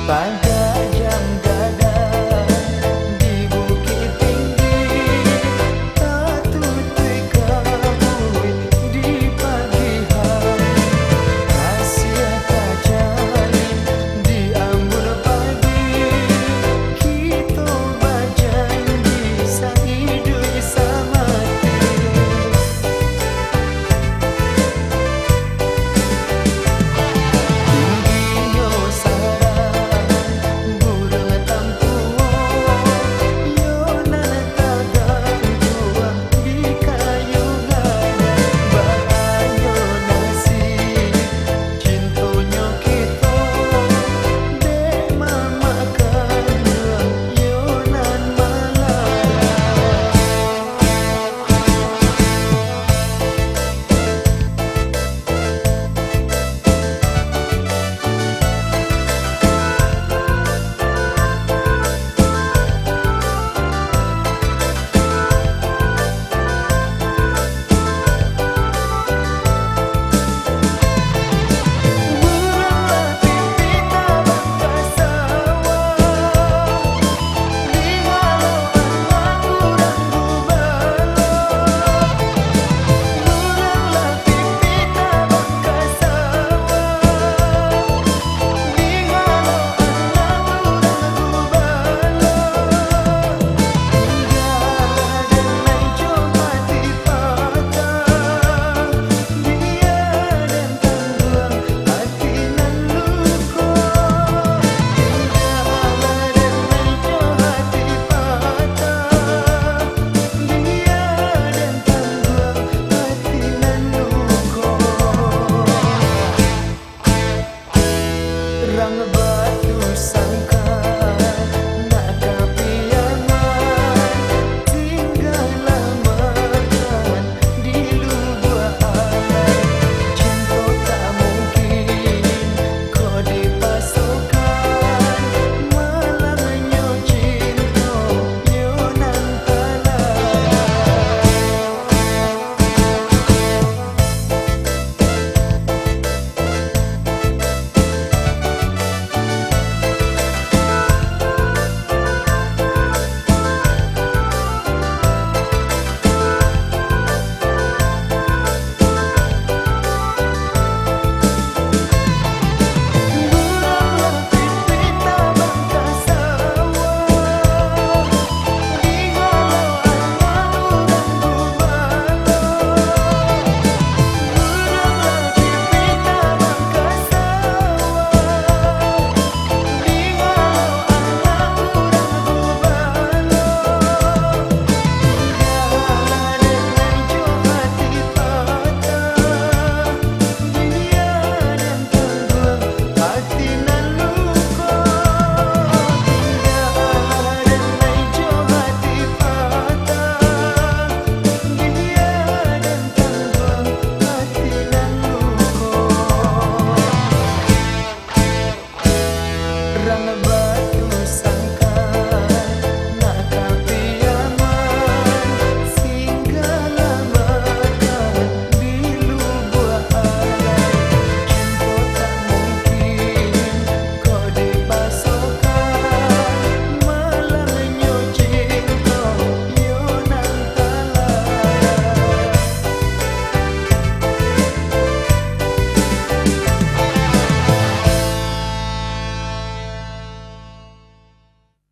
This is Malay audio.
pada jam dada di bukit tinggi, tak tutui kabut di pagi hari, rahasia tak jalin di ambur pagi, kita berjanji sehidup semati. Tingginya sarang burung tampuan, yo nan tagang di kayungan, bahannya nasib cintonya kita, dek mamakannya yo nan malam. Rang batu sangka nak kapiangan, tinggallah makan di lubuk air. Cinta tak mungkin kau dipasukkan, malangnya cinta yo nan talang. Rang